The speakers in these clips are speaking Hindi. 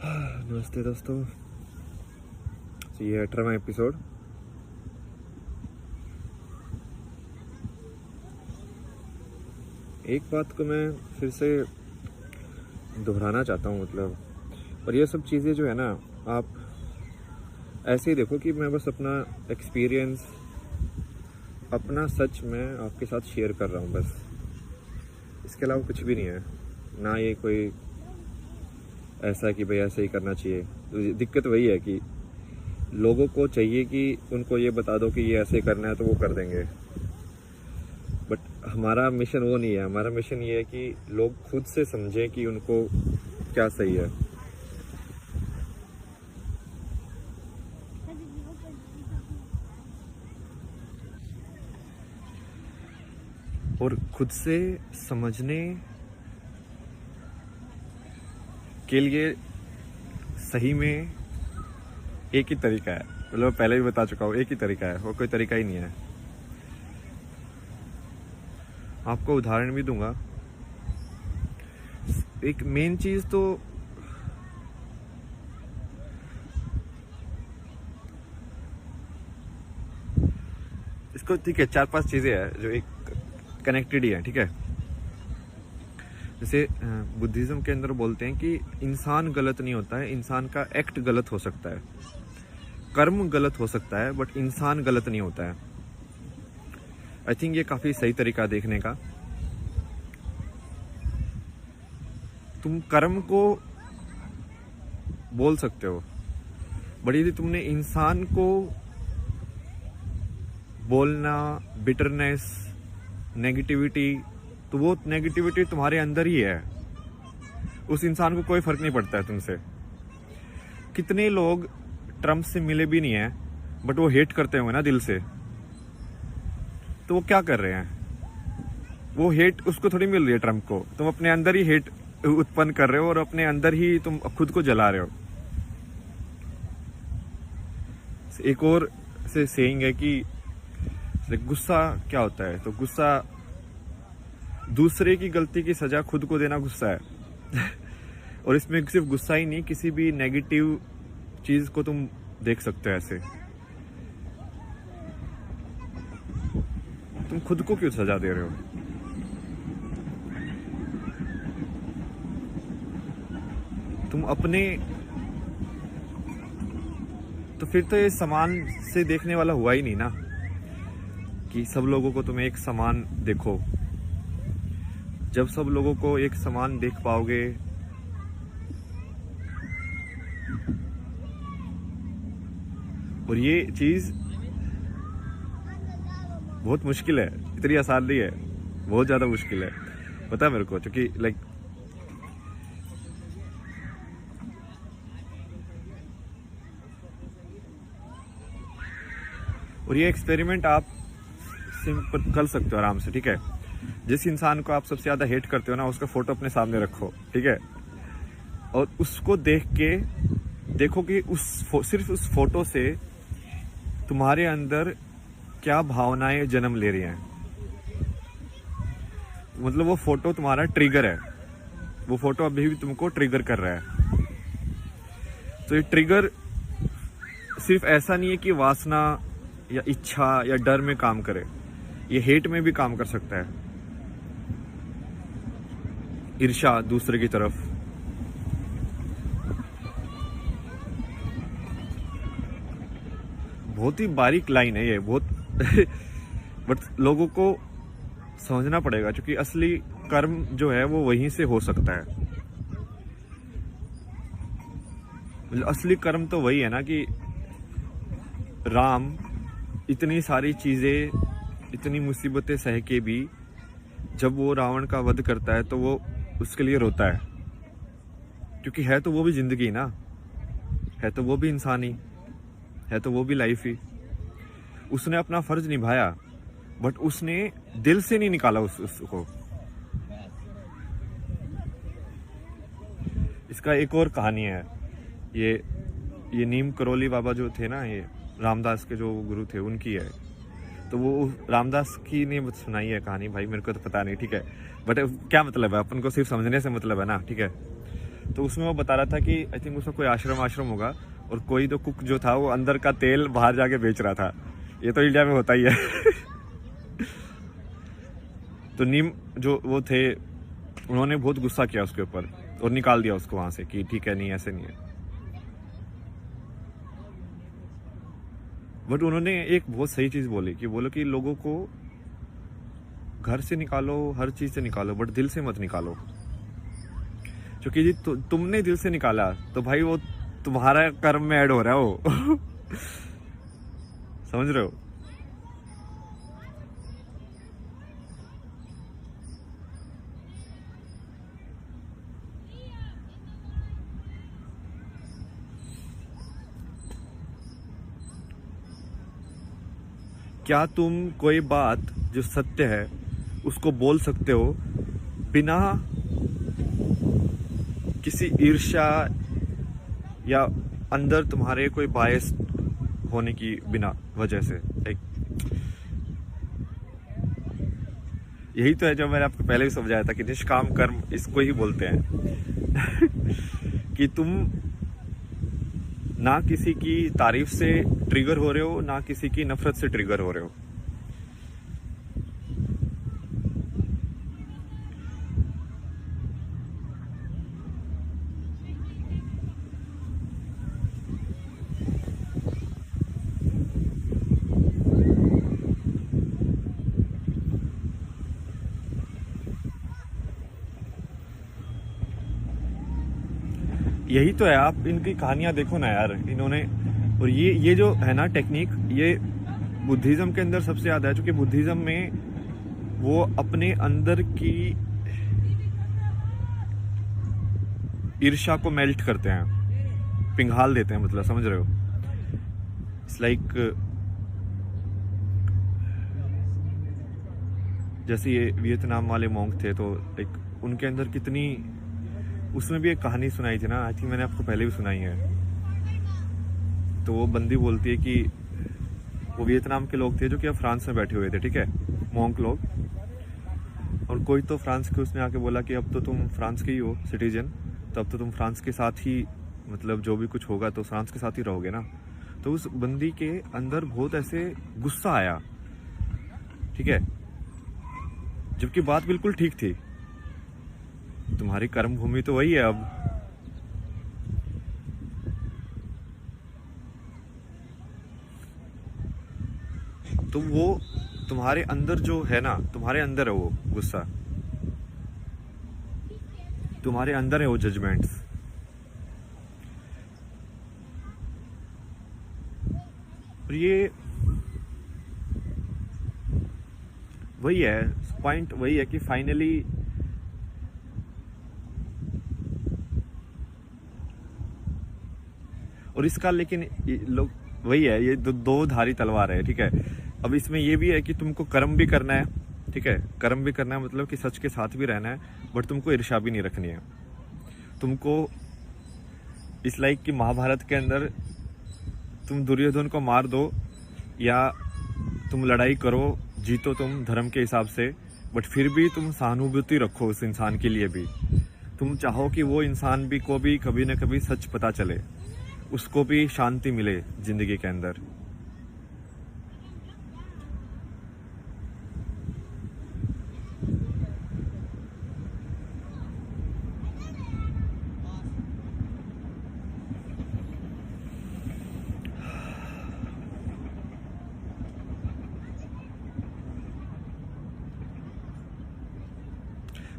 नमस्ते दोस्तों। तो ये 18वां एपिसोड। एक बात को मैं फिर से दोहराना चाहता हूँ, और ये सब चीज़ें जो है ना, आप ऐसे ही देखो कि मैं बस अपना एक्सपीरियंस, अपना सच मैं आपके साथ शेयर कर रहा हूँ बस। इसके अलावा कुछ भी नहीं है। ना ये कोई ऐसा कि भाई ऐसे ही करना चाहिए। तो दिक्कत वही है कि लोगों को चाहिए कि उनको ये बता दो कि ये ऐसे करना है तो वो कर देंगे, बट हमारा मिशन वो नहीं है। हमारा मिशन ये है कि लोग खुद से समझें कि उनको क्या सही है, और खुद से समझने के लिए सही में एक ही तरीका है। मतलब पहले भी बता चुका हूँ, एक ही तरीका है, वो कोई तरीका ही नहीं है। आपको उदाहरण भी दूंगा। एक मेन चीज तो इसको, ठीक है, 4-5 चीजें हैं जो एक कनेक्टेड ही है, ठीक है। जैसे बुद्धिज्म के अंदर बोलते हैं कि इंसान गलत नहीं होता है, इंसान का एक्ट गलत हो सकता है, कर्म गलत हो सकता है, बट इंसान गलत नहीं होता है। आई थिंक ये काफी सही तरीका देखने का। तुम कर्म को बोल सकते हो, बट यदि तुमने इंसान को बोलना, बिटरनेस, नेगेटिविटी, तो वो नेगेटिविटी तुम्हारे अंदर ही है। उस इंसान को कोई फर्क नहीं पड़ता है तुमसे। कितने लोग ट्रम्प से मिले भी नहीं है, बट वो हेट करते होंगे ना दिल से, तो वो क्या कर रहे हैं? वो हेट उसको थोड़ी मिल रही है ट्रम्प को, तुम अपने अंदर ही हेट उत्पन्न कर रहे हो और अपने अंदर ही तुम खुद को जला रहे हो। एक और से सेइंग है कि गुस्सा क्या होता है, तो गुस्सा दूसरे की गलती की सजा खुद को देना गुस्सा है। और इसमें सिर्फ गुस्सा ही नहीं, किसी भी नेगेटिव चीज को तुम देख सकते हो ऐसे। तुम खुद को क्यों सजा दे रहे हो? तुम अपने, तो फिर तो ये समान से देखने वाला हुआ ही नहीं ना, कि सब लोगों को तुम एक समान देखो। जब सब लोगों को एक समान देख पाओगे, और ये चीज बहुत मुश्किल है, इतनी आसान नहीं है, बहुत ज्यादा मुश्किल है, पता है मेरे को, क्योंकि लाइक और ये एक्सपेरिमेंट आप सिंपल कर सकते हो आराम से, ठीक है। जिस इंसान को आप सबसे ज्यादा हेट करते हो ना, उसका फोटो अपने सामने रखो, ठीक है, और उसको देख के देखो कि सिर्फ उस फोटो से तुम्हारे अंदर क्या भावनाएं जन्म ले रही हैं। मतलब वो फोटो तुम्हारा ट्रिगर है, वो फोटो अभी भी तुमको ट्रिगर कर रहा है। तो ये ट्रिगर सिर्फ ऐसा नहीं है कि वासना या इच्छा या डर में काम करे, ये हेट में भी काम कर सकता है। ईर्ष्या दूसरे की तरफ, बहुत ही बारीक लाइन है ये, बहुत। बट लोगों को समझना पड़ेगा, क्योंकि असली कर्म जो है वो वहीं से हो सकता है। मतलब असली कर्म तो वही है ना कि राम इतनी सारी चीजें, इतनी मुसीबतें सह के भी जब वो रावण का वध करता है तो वो उसके लिए रोता है, क्योंकि है तो वो भी जिंदगी ना, है तो वो भी इंसान ही है, तो वो भी लाइफ ही। उसने अपना फर्ज निभाया, बट उसने दिल से नहीं निकाला उसको। इसका एक और कहानी है। ये नीम करोली बाबा जो थे ना, ये रामदास के जो गुरु थे, उनकी है। तो वो रामदास की ने सुनाई है कहानी, भाई मेरे को तो पता नहीं, ठीक है, बट क्या मतलब है, अपन को सिर्फ समझने से मतलब है ना, ठीक है। तो उसमें वो बता रहा था कि आई थिंक उसका कोई आश्रम होगा, और कोई तो कुक जो था वो अंदर का तेल बाहर जाके बेच रहा था। ये तो इंडिया में होता ही है। तो नीम जो वो थे, उन्होंने बहुत गुस्सा किया उसके ऊपर और निकाल दिया उसको वहां से कि ठीक है, नहीं ऐसे नहीं है। बट उन्होंने एक बहुत सही चीज बोली कि बोलो कि लोगों को घर से निकालो, हर चीज से निकालो, बट दिल से मत निकालो। क्योंकि जी तुमने दिल से निकाला तो भाई वो तुम्हारा कर्म में ऐड हो रहा है वो। समझ रहे हो? क्या तुम कोई बात जो सत्य है उसको बोल सकते हो बिना किसी ईर्ष्या या अंदर तुम्हारे कोई बायस होने की बिना वजह से? यही तो है जो मैंने आपको पहले भी समझाया था कि निष्काम कर्म इसको ही बोलते हैं। कि तुम ना किसी की तारीफ से ट्रिगर हो रहे हो, ना किसी की नफरत से ट्रिगर हो रहे हो। यही तो है, आप इनकी कहानियां देखो ना यार, इन्होंने। और ये जो है ना टेक्निक, ये बुद्धिज्म के अंदर सबसे ज्यादा है, क्योंकि बुद्धिज्म में वो अपने अंदर की ईर्ष्या को मेल्ट करते हैं, पिघाल देते हैं, मतलब समझ रहे हो? इट्स लाइक जैसे ये वियतनाम वाले मॉन्क थे, तो लाइक उनके अंदर कितनी, उसमें भी एक कहानी सुनाई थी ना, आई थिंक मैंने आपको पहले भी सुनाई है। तो वो बंदी बोलती है कि वो वियतनाम के लोग थे जो कि अब फ्रांस में बैठे हुए थे, ठीक है, मॉन्क लोग। और कोई तो फ्रांस के उसने आके बोला कि अब तो तुम फ्रांस के ही हो सिटीजन, तो अब तो तुम फ्रांस के साथ ही, मतलब जो भी कुछ होगा तो फ्रांस के साथ ही रहोगे ना। तो उस बंदी के अंदर बहुत ऐसे गुस्सा आया, ठीक है, जबकि बात बिल्कुल ठीक थी। तुम्हारी कर्म भूमि तो वही है अब। तो वो तुम्हारे अंदर जो है ना, तुम्हारे अंदर है वो गुस्सा, तुम्हारे अंदर है वो जजमेंट्स। और ये वही है पॉइंट, वही है कि फाइनली और इसका, लेकिन लोग वही है, ये दो धारी तलवार है, ठीक है। अब इसमें ये भी है कि तुमको कर्म भी करना है, ठीक है, कर्म भी करना है, मतलब कि सच के साथ भी रहना है, बट तुमको ईर्ष्या भी नहीं रखनी है। तुमको इस लाइक कि महाभारत के अंदर तुम दुर्योधन को मार दो या तुम लड़ाई करो, जीतो तुम धर्म के हिसाब से, बट फिर भी तुम सहानुभूति रखो उस इंसान के लिए भी। तुम चाहो कि वो इंसान भी को भी कभी ना कभी सच पता चले, उसको भी शांति मिले जिंदगी के अंदर।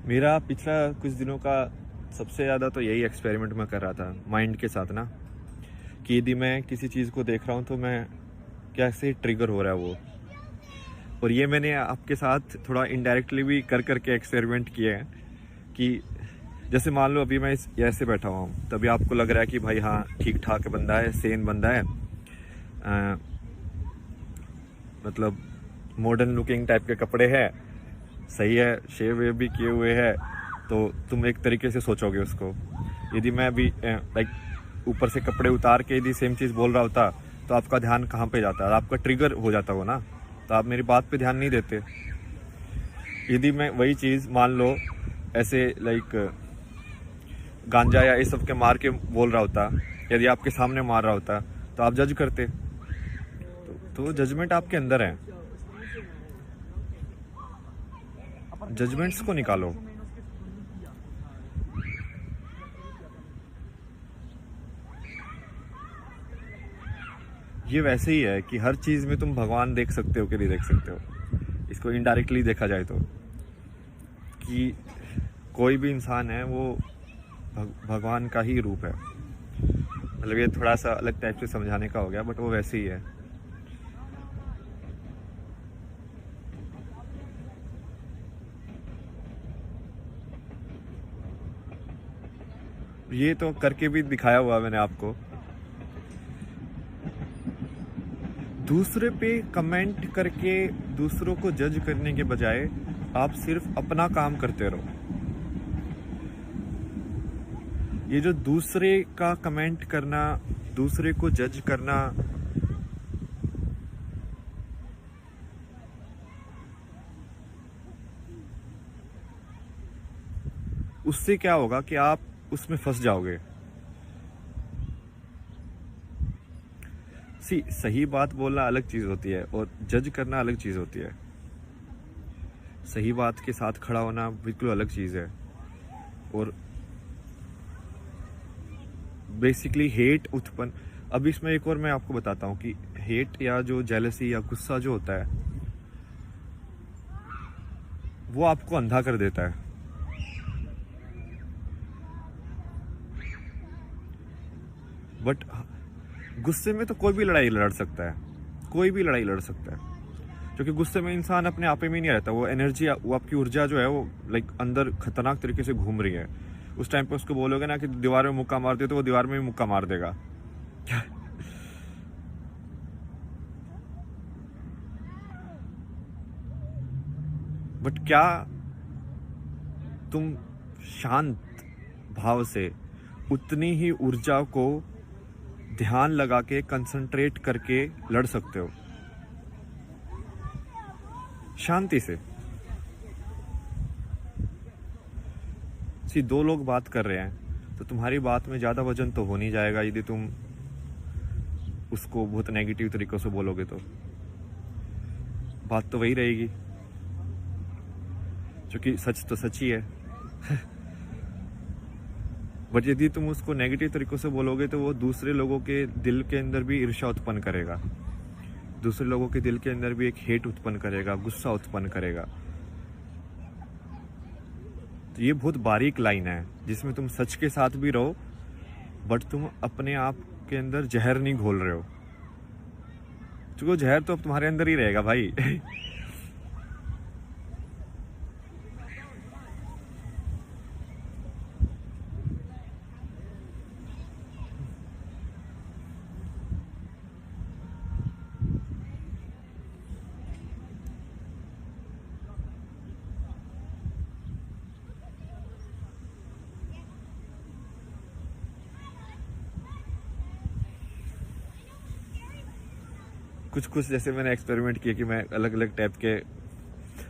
मेरा पिछला कुछ दिनों का सबसे ज़्यादा तो यही एक्सपेरिमेंट मैं कर रहा था माइंड के साथ ना, कि यदि मैं किसी चीज़ को देख रहा हूँ तो मैं कैसे ट्रिगर हो रहा है वो। और ये मैंने आपके साथ थोड़ा इनडायरेक्टली भी कर करके एक्सपेरिमेंट किए हैं कि जैसे मान लो अभी मैं ऐसे बैठा हुआ हूँ, तभी आपको लग रहा है कि भाई हाँ ठीक ठाक बंदा है, सेन बंदा है, मतलब मॉडर्न लुकिंग टाइप के कपड़े हैं, सही है, शेव वेव भी किए हुए हैं, तो तुम एक तरीके से सोचोगे उसको। यदि मैं अभी लाइक ऊपर से कपड़े उतार के यदि सेम चीज़ बोल रहा होता तो आपका ध्यान कहाँ पे जाता है, आपका ट्रिगर हो जाता हो ना, तो आप मेरी बात पे ध्यान नहीं देते। यदि मैं वही चीज़ मान लो ऐसे लाइक गांजा या ये सब के मार के बोल रहा होता, यदि आपके सामने मार रहा होता, तो आप जज करते। तो जजमेंट आपके अंदर है, जजमेंट्स को निकालो। ये वैसे ही है कि हर चीज़ में तुम भगवान देख सकते हो कि नहीं देख सकते हो। इसको इनडायरेक्टली देखा जाए तो, कि कोई भी इंसान है वो भगवान का ही रूप है। मतलब ये थोड़ा सा अलग टाइप से समझाने का हो गया, बट वो वैसे ही है। ये तो करके भी दिखाया हुआ मैंने आपको। दूसरे पे कमेंट करके दूसरों को जज करने के बजाय आप सिर्फ अपना काम करते रहो। ये जो दूसरे का कमेंट करना, दूसरे को जज करना, उससे क्या होगा कि आप उसमें फंस जाओगे। सही बात बोलना अलग चीज होती है और जज करना अलग चीज होती है। सही बात के साथ खड़ा होना बिल्कुल अलग चीज है। और बेसिकली हेट उत्पन्न, अब इसमें एक और मैं आपको बताता हूँ कि हेट या जो जेलसी या गुस्सा जो होता है वो आपको अंधा कर देता है। बट गुस्से में तो कोई भी लड़ाई लड़ सकता है, कोई भी लड़ाई लड़ सकता है, क्योंकि गुस्से में इंसान अपने आप में नहीं रहता। वो एनर्जी, वो आपकी ऊर्जा जो है वो लाइक अंदर खतरनाक तरीके से घूम रही है। उस टाइम पे उसको बोलोगे ना कि दीवार में मुक्का मार दे, तो वो दीवार में भी मुक्का मार देगा। बट क्या तुम शांत भाव से उतनी ही ऊर्जा को ध्यान लगा के कंसंट्रेट करके लड़ सकते हो शांति से? दो लोग बात कर रहे हैं तो तुम्हारी बात में ज्यादा वजन तो हो नहीं जाएगा यदि तुम उसको बहुत नेगेटिव तरीकों से बोलोगे, तो बात तो वही रहेगी, क्योंकि सच तो सच ही है। बट यदि तुम उसको नेगेटिव तरीकों से बोलोगे तो वो दूसरे लोगों के दिल के अंदर भी ईर्ष्या उत्पन्न करेगा, दूसरे लोगों के दिल के अंदर भी एक हेट उत्पन्न करेगा, गुस्सा उत्पन्न करेगा। तो ये बहुत बारीक लाइन है जिसमें तुम सच के साथ भी रहो, बट तुम अपने आप के अंदर जहर नहीं घोल रहे हो, क्योंकि जहर तो अब तुम्हारे अंदर ही रहेगा भाई। कुछ कुछ जैसे मैंने एक्सपेरिमेंट किए कि मैं अलग अलग टाइप के,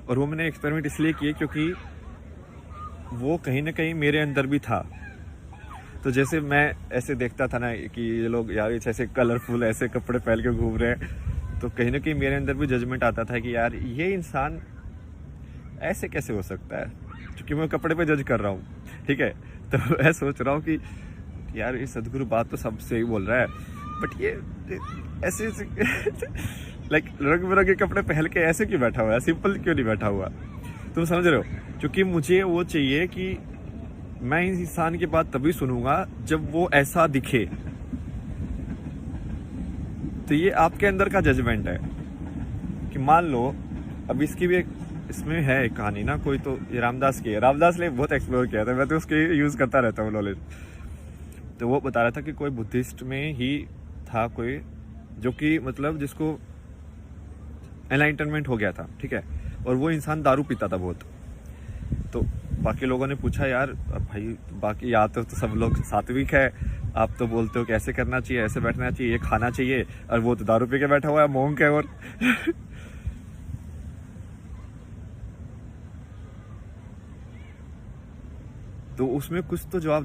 और वो मैंने एक्सपेरिमेंट इसलिए किए क्योंकि वो कहीं ना कहीं मेरे अंदर भी था। तो जैसे मैं ऐसे देखता था ना कि ये लोग यार ऐसे कलरफुल ऐसे कपड़े पहन के घूम रहे हैं, तो कहीं ना कहीं मेरे अंदर भी जजमेंट आता था कि यार ये इंसान ऐसे कैसे हो सकता है, क्योंकि मैं कपड़े पे जज कर रहा हूँ, ठीक है। तो मैं सोच रहा हूँ कि यार ये सदगुरु बात तो सबसे ही बोल रहा है, बट ये ऐसे लाइक रंग बिरंगे कपड़े पहन के ऐसे क्यों बैठा हुआ है, सिंपल क्यों नहीं बैठा हुआ? तुम समझ रहे हो? क्योंकि मुझे वो चाहिए कि मैं इस इंसान की बात तभी सुनूंगा जब वो ऐसा दिखे। तो ये आपके अंदर का जजमेंट है कि मान लो, अब इसकी भी एक इसमें है एक कहानी ना, कोई तो ये रामदास की है, रामदास ने बहुत एक्सप्लोर किया था, मैं तो उसके यूज करता रहता हूँ नॉलेज। तो वो बता रहा था कि कोई बुद्धिस्ट में ही था कोई, जो कि मतलब जिसको एनलाइटनमेंट हो गया था, ठीक है, और वो इंसान दारू पीता था बहुत। तो बाकी लोगों ने पूछा यार भाई बाकी या तो सब लोग सात्विक है, आप तो बोलते हो कि ऐसे करना चाहिए, ऐसे बैठना चाहिए, ये खाना चाहिए, और वो तो दारू पी के बैठा हुआ है, मोंक है। और तो उसमें कुछ तो जवाब